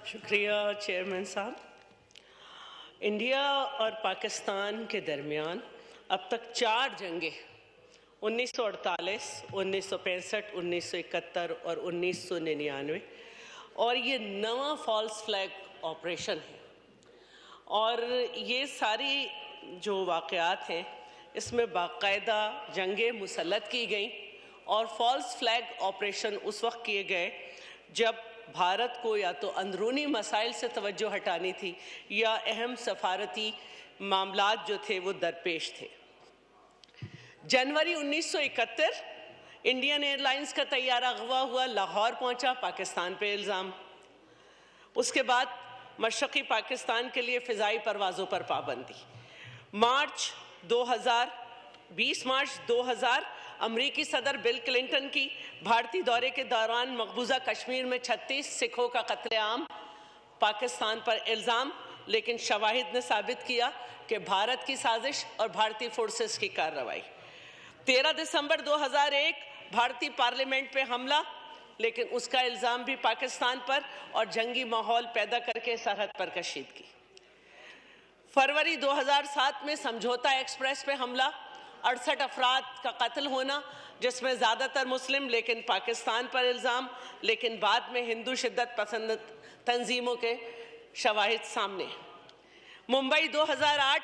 शुक्रिया चेयरमैन साहब। इंडिया और पाकिस्तान के दरमियान अब तक 4 जंगें 1948, 1965, 1971 और 1999 और ये 9वां फॉल्स फ्लैग ऑपरेशन है। और ये सारी जो वाक़यात हैं इसमें बाकायदा जंगें मुसल्लत की गई और फॉल्स फ्लैग ऑपरेशन उस वक्त किए गए जब भारत को या तो अंदरूनी मसाइल से तवज्जो हटानी थी या अहम सफारती मामलात जो थे वो दरपेश थे। जनवरी 1971 इंडियन एयरलाइंस का तैयारा अगवा हुआ, लाहौर पहुंचा, पाकिस्तान पे इल्ज़ाम। उसके बाद मशरक़ी पाकिस्तान के लिए फ़िज़ाई परवाज़ों पर पाबंदी। 20 मार्च 2000 अमरीकी सदर बिल क्लिंटन की भारतीय दौरे के दौरान मकबूजा कश्मीर में 36 सिखों का कत्लेआम, पाकिस्तान पर इल्ज़ाम, लेकिन शवाहिद ने साबित किया कि भारत की साजिश और भारतीय फोर्सेस की कार्रवाई। 13 दिसंबर 2001 भारतीय पार्लियामेंट पे हमला, लेकिन उसका इल्ज़ाम भी पाकिस्तान पर और जंगी माहौल पैदा करके सरहद पर कशीदगी। फरवरी 2007 में समझौता एक्सप्रेस पे हमला, 68 अफराद का कत्ल होना, जिसमें ज़्यादातर मुस्लिम, लेकिन पाकिस्तान पर इल्ज़ाम, लेकिन बाद में हिंदू शिद्दत पसंद तंजीमों के शवाहिद सामने। मुंबई 2008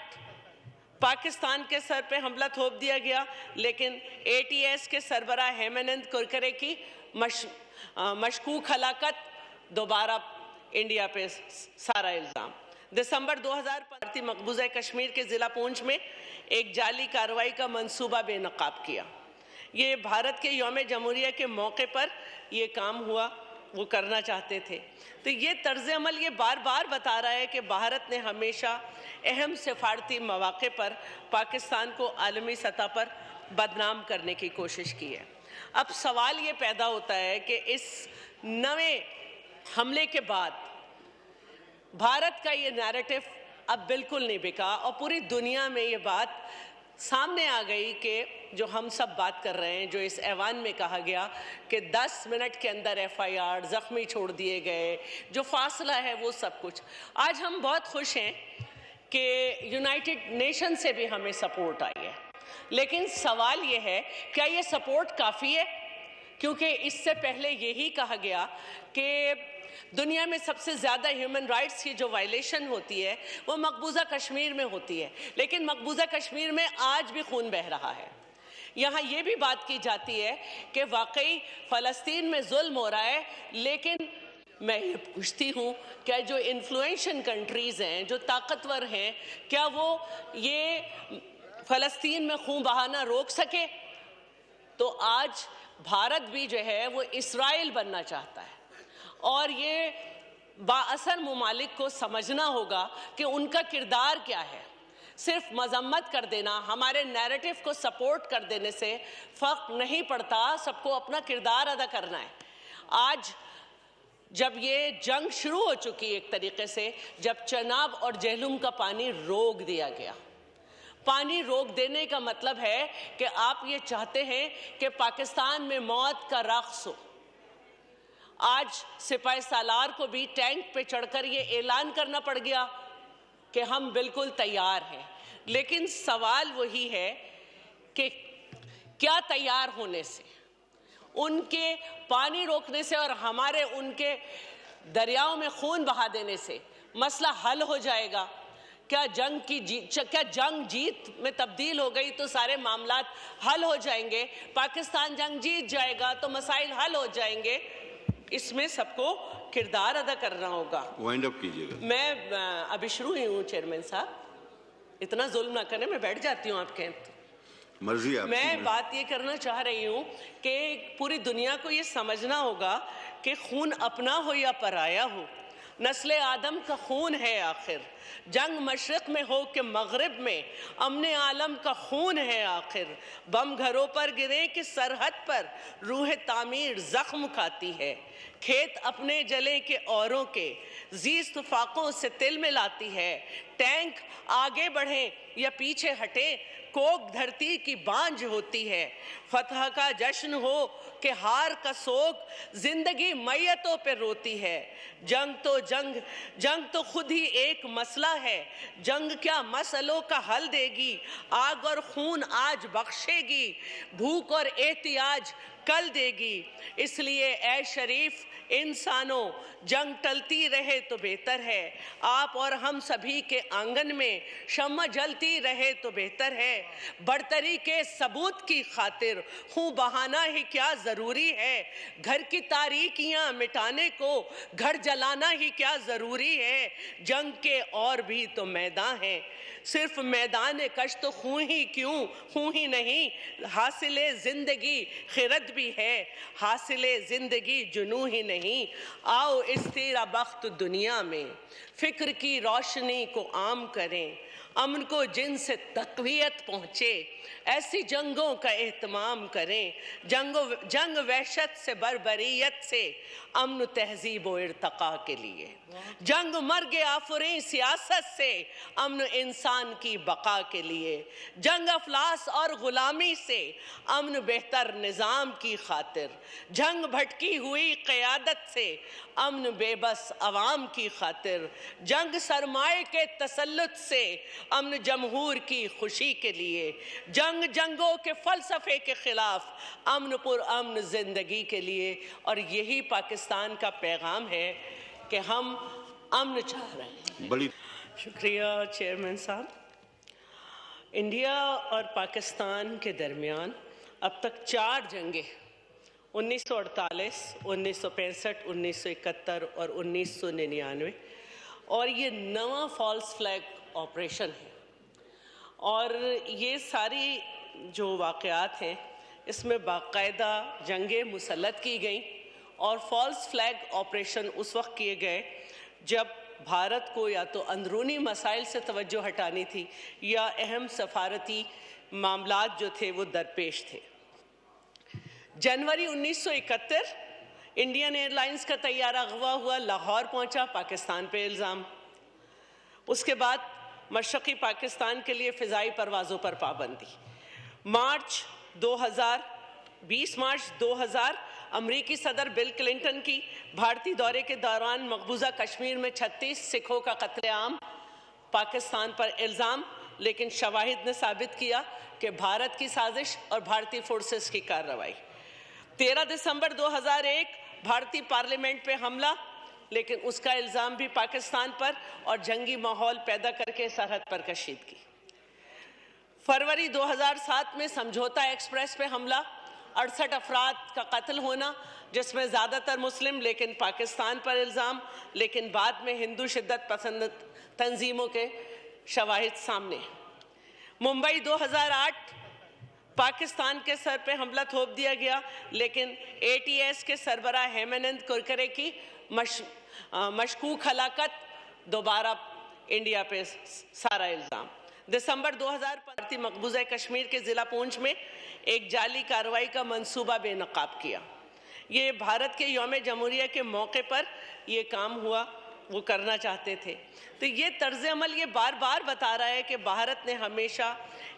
पाकिस्तान के सर पे हमला थोप दिया गया, लेकिन ATS के सरबराह हेमानंद कुरकरे की मशकूक हलाकत, दोबारा इंडिया पे सारा इल्ज़ाम। दिसंबर 2000 भारतीय मकबूजा कश्मीर के ज़िला पूंछ में एक जाली कार्रवाई का मंसूबा बेनकाब किया। ये भारत के यौम जमहूरिया के मौके पर ये काम हुआ, वो करना चाहते थे। तो ये तर्ज अमल ये बार बार बता रहा है कि भारत ने हमेशा अहम सफारती मौके पर पाकिस्तान को आलमी सतह पर बदनाम करने की कोशिश की है। अब सवाल ये पैदा होता है कि इस नए हमले के बाद भारत का ये नैरेटिव अब बिल्कुल नहीं बिका और पूरी दुनिया में ये बात सामने आ गई कि जो हम सब बात कर रहे हैं, जो इस ऐवान में कहा गया कि 10 मिनट के अंदर FIR, ज़ख्मी छोड़ दिए गए, जो फासला है वो सब कुछ। आज हम बहुत खुश हैं कि यूनाइटेड नेशन से भी हमें सपोर्ट आई है, लेकिन सवाल ये है क्या ये सपोर्ट काफ़ी है? क्योंकि इससे पहले यही कहा गया कि दुनिया में सबसे ज़्यादा ह्यूमन राइट्स की जो वायलेशन होती है वो मकबूजा कश्मीर में होती है, लेकिन मकबूजा कश्मीर में आज भी खून बह रहा है। यहाँ ये भी बात की जाती है कि वाकई फ़लस्तीन में जुल्म हो रहा है, लेकिन मैं ये पूछती हूँ क्या जो इन्फ्लुएंशियल कंट्रीज़ हैं, जो ताकतवर हैं, क्या वो ये फ़लस्तीन में खून बहाना रोक सके? तो आज भारत भी जो है वो इस्राइल बनना चाहता है और ये बाअसर मुमालिक को समझना होगा कि उनका किरदार क्या है। सिर्फ मजम्मत कर देना, हमारे नैरेटिव को सपोर्ट कर देने से फ़र्क नहीं पड़ता, सबको अपना किरदार अदा करना है। आज जब ये जंग शुरू हो चुकी है एक तरीके से, जब चनाब और जहलुम का पानी रोक दिया गया, पानी रोक देने का मतलब है कि आप ये चाहते हैं कि पाकिस्तान में मौत का रक़्स हो। आज सिपाही सालार को भी टैंक पे चढ़कर ये ऐलान करना पड़ गया कि हम बिल्कुल तैयार हैं, लेकिन सवाल वही है कि क्या तैयार होने से, उनके पानी रोकने से और हमारे उनके दरियाओं में खून बहा देने से मसला हल हो जाएगा? क्या जंग जीत में तब्दील हो गई तो सारे मामलात हल हो जाएंगे? पाकिस्तान जंग जीत जाएगा तो मसाइल हल हो जाएंगे? इसमें सबको किरदार अदा करना होगा। वाइंड अप कीजिएगा। मैं अभी शुरू ही हूँ चेयरमैन साहब, इतना जुल्म ना करें, मैं बैठ जाती हूँ आपके। मर्जी आपकी। मैं बात ये करना चाह रही हूँ कि पूरी दुनिया को ये समझना होगा कि खून अपना हो या पराया हो, नस्ल आदम का खून है आखिर। जंग मशरिक में हो कि मगरिब में, अमने आलम का खून है आखिर। बम घरों पर गिरे कि सरहद पर रूह तामीर जख्म खाती है। खेत अपने जले के औरों के जीस्त फाकों से तिल मिलाती है। टैंक आगे बढ़े या पीछे हटे, कोक धरती की बांझ होती है। फतह का जश्न हो कि हार का सोग जिंदगी मैयतों पे रोती है। जंग तो खुद ही एक मसला है। जंग क्या मसलों का हल देगी, आग और खून आज बख्शेगी, भूख और एहतियाज कल देगी। इसलिए ए शरीफ इंसानों, जंग टलती रहे तो बेहतर है। आप और हम सभी के आंगन में शम्मा जलती रहे तो बेहतर है। बढ़तरी के सबूत की खातिर खून बहाना ही क्या जरूरी है। घर की तारीकियां मिटाने को घर जलाना ही क्या जरूरी है। जंग के और भी तो मैदान हैं, सिर्फ मैदान कश तो खून ही क्यों, खून ही नहीं, हासिले जिंदगी खिरत भी है, हासिले जिंदगी जुनू ही नहीं। आओ इस तेरा बख्त दुनिया में फिक्र की रोशनी को आम करें, अमन को जिनसे तकवीयत पहुंचे, ऐसी जंगों का एहतमाम करें। जंग वहशत से बर्बरियत से, अमन तहजीब व इर्तका के लिए। जंग मर्ग आफरीन सियासत से, अमन इंसान की बका के लिए। जंग अफलास और गुलामी से, अमन बेहतर निज़ाम की खातिर। जंग भटकी हुई क़यादत से, अमन बेबस अवाम की खातिर। जंग सरमाए के तसल्लुत से, अमन जमहूर की खुशी के लिए। जंगों के फलसफे के खिलाफ, अमन पुर अमन जिंदगी के लिए। और यही पाकिस्तान का पैगाम है कि हम अमन चाह रहे हैं। बड़ी शुक्रिया चेयरमैन साहब। इंडिया और पाकिस्तान के दरमियान अब तक 4 जंगें 1948, 1965, 1971 और 1999, और ये 9वां फॉल्स फ्लैग ऑपरेशन है। और ये सारी जो वाक़यात हैं इसमें बाकायदा जंगें मुसल्लत की गई और फॉल्स फ्लैग ऑपरेशन उस वक्त किए गए जब भारत को या तो अंदरूनी मसाइल से तवज्जो हटानी थी या अहम सफारती मामलात जो थे वो दरपेश थे। जनवरी 1971 इंडियन एयरलाइंस का तैयारा अगवा हुआ, लाहौर पहुंचा, पाकिस्तान पे इल्ज़ाम। उसके बाद मशरक़ी पाकिस्तान के लिए फ़िज़ाई परवाज़ों पर पाबंदी। 20 मार्च 2000 अमरीकी सदर बिल क्लिंटन की भारतीय दौरे के दौरान मकबूजा कश्मीर में 36 सिखों का कत्लेआम, पाकिस्तान पर इल्ज़ाम, लेकिन शवाहिद ने साबित किया कि भारत की साजिश और भारतीय फोर्सेस की कार्रवाई। 13 दिसंबर 2001 भारतीय पार्लियामेंट पे हमला, लेकिन उसका इल्ज़ाम भी पाकिस्तान पर और जंगी माहौल पैदा करके सरहद पर कशीदगी। फरवरी 2007 में समझौता एक्सप्रेस पे हमला, 68 अफराद का कत्ल होना, जिसमें ज़्यादातर मुस्लिम, लेकिन पाकिस्तान पर इल्ज़ाम, लेकिन बाद में हिंदू शिद्दत पसंद तंजीमों के शवाहिद सामने। मुंबई 2008 पाकिस्तान के सर पे हमला थोप दिया गया, लेकिन ATS के सरबराह हेमानंद कुरकरे की मशकूक हलाकत, दोबारा इंडिया पे सारा इल्ज़ाम। दिसंबर 2000 भारतीय मकबूजा कश्मीर के ज़िला पूंछ में एक जाली कार्रवाई का मंसूबा बेनकाब किया। ये भारत के यौम जमहूरिया के मौके पर ये काम हुआ, वो करना चाहते थे। तो ये तर्ज अमल ये बार बार बता रहा है कि भारत ने हमेशा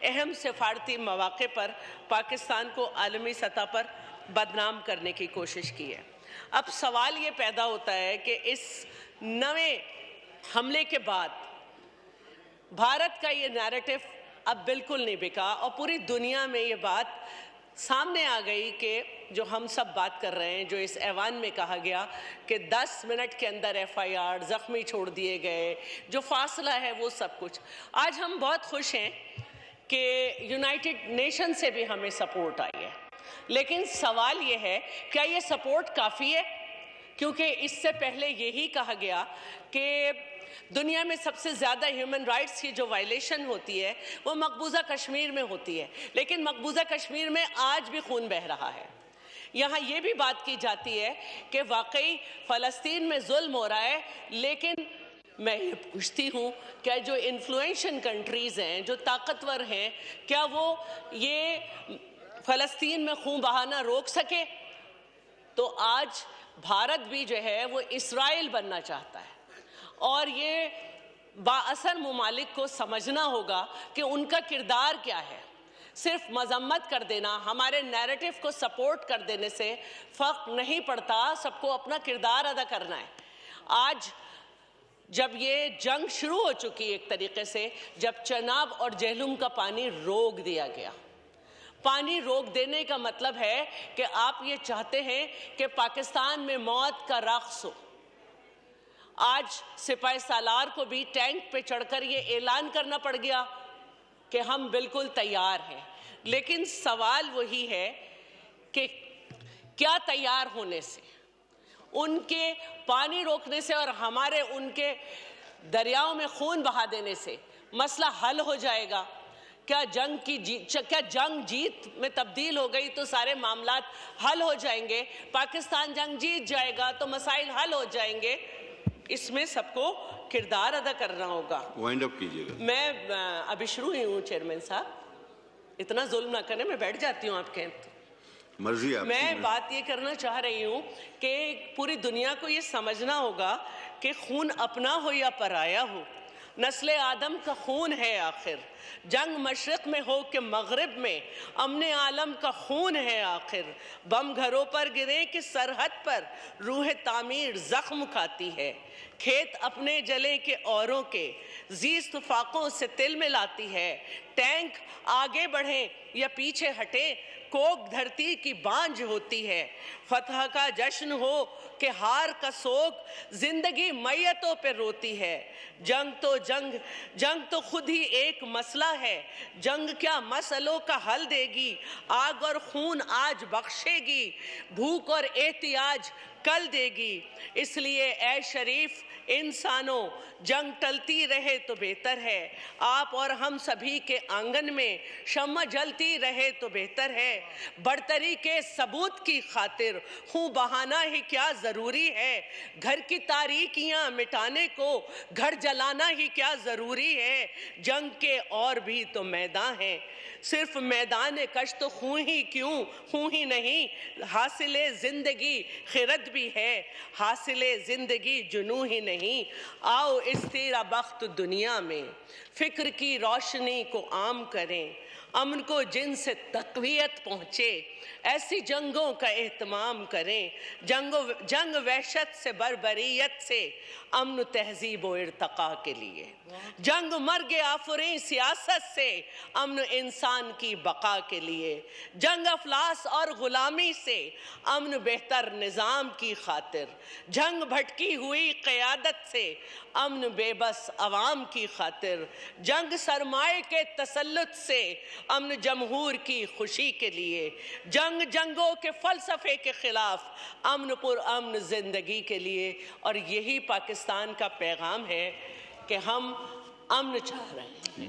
अहम सिफारती मौक़े पर पाकिस्तान को आलमी सतह पर बदनाम करने की कोशिश की है। अब सवाल ये पैदा होता है कि इस नए हमले के बाद भारत का ये नैरेटिव अब बिल्कुल नहीं बिका और पूरी दुनिया में ये बात सामने आ गई कि जो हम सब बात कर रहे हैं, जो इस ऐवान में कहा गया कि 10 मिनट के अंदर FIR, ज़ख्मी छोड़ दिए गए, जो फासला है वो सब कुछ। आज हम बहुत खुश हैं कि यूनाइटेड नेशन से भी हमें सपोर्ट आई है, लेकिन सवाल ये है क्या ये सपोर्ट काफ़ी है? क्योंकि इससे पहले यही कहा गया कि दुनिया में सबसे ज़्यादा ह्यूमन राइट्स की जो वायलेशन होती है वो मकबूजा कश्मीर में होती है, लेकिन मकबूजा कश्मीर में आज भी खून बह रहा है। यहाँ ये भी बात की जाती है कि वाकई फ़लस्तीन में जुल्म हो रहा है, लेकिन मैं ये पूछती हूँ क्या जो इन्फ्लुएंशियल कंट्रीज़ हैं, जो ताकतवर हैं, क्या वो ये फ़लस्तीन में खून बहाना रोक सके? तो आज भारत भी जो है वो इसराइल बनना चाहता है और ये बाअसर ममालिक को समझना होगा कि उनका किरदार क्या है। सिर्फ मजम्मत कर देना, हमारे नैरेटिव को सपोर्ट कर देने से फर्क नहीं पड़ता, सबको अपना किरदार अदा करना है। आज जब ये जंग शुरू हो चुकी एक तरीके से, जब चनाब और जेहलुम का पानी रोक दिया गया, पानी रोक देने का मतलब है कि आप ये चाहते हैं कि पाकिस्तान में मौत का रक़्स हो। आज सिपाही सालार को भी टैंक पे चढ़कर ये ऐलान करना पड़ गया कि हम बिल्कुल तैयार हैं, लेकिन सवाल वही है कि क्या तैयार होने से, उनके पानी रोकने से और हमारे उनके दरियाओं में खून बहा देने से मसला हल हो जाएगा? क्या जंग जीत में तब्दील हो गई तो सारे मामलात हल हो जाएंगे? पाकिस्तान जंग जीत जाएगा तो मसाइल हल हो जाएंगे? इसमें सबको किरदार अदा करना होगा। वाइंड अप कीजिएगा। मैं अभी शुरू ही हूँ चेयरमैन साहब, इतना जुल्म ना करें, मैं बैठ जाती हूँ आपके। मर्जी आपकी। मैं बात ये करना चाह रही हूँ कि पूरी दुनिया को ये समझना होगा कि खून अपना हो या पराया हो, नस्ले आदम का खून है आखिर। जंग मशरिक में हो कि मगरिब में, अमने आलम का खून है आखिर। बम घरों पर गिरे कि सरहद पर रूह तामीर जख्म खाती है। खेत अपने जले के औरों के जीस्त फाकों से तिल मिलाती है। टैंक आगे बढ़े या पीछे हटे, कोक धरती की बांझ होती है। फतह का जश्न हो कि हार का सोग, जिंदगी मैयतों पे रोती है। जंग तो खुद ही एक मसला है। जंग क्या मसलों का हल देगी? आग और खून आज बख्शेगी, भूख और एहतियाज कल देगी। इसलिए ए शरीफ इंसानों, जंग टलती रहे तो बेहतर है। आप और हम सभी के आंगन में शम्मा जलती रहे तो बेहतर है। बढ़तरी के सबूत की खातिर खून बहाना ही क्या जरूरी है? घर की तारीकियां मिटाने को घर जलाना ही क्या जरूरी है? जंग के और भी तो मैदान हैं, सिर्फ मैदान कश तो खून ही क्यों, खून ही नहीं, हासिले जिंदगी खिरत भी है। हासिले जिंदगी जुनू ही नहीं। आओ इस तेरा बख्त दुनिया में फिक्र की रोशनी को आम करें। अमन को जिनसे तकवीयत पहुँचे, ऐसी जंगों का एहतमाम करें। जंग वहशत से बर्बरियत से, अमन तहजीब व इर्तका के लिए। जंग मर्ग आफरीं सियासत से, अमन इंसान की बका के लिए। जंग अफलास और गुलामी से, अमन बेहतर निज़ाम की खातिर। जंग भटकी हुई क़यादत से, अमन बेबस अवाम की खातिर। जंग सरमाए के तसल्लुत से, अमन जमहूर की खुशी के लिए। जंगों के फलसफे के खिलाफ, अमन पुर अमन जिंदगी के लिए। और यही पाकिस्तान का पैगाम है कि हम अमन चाह रहे हैं।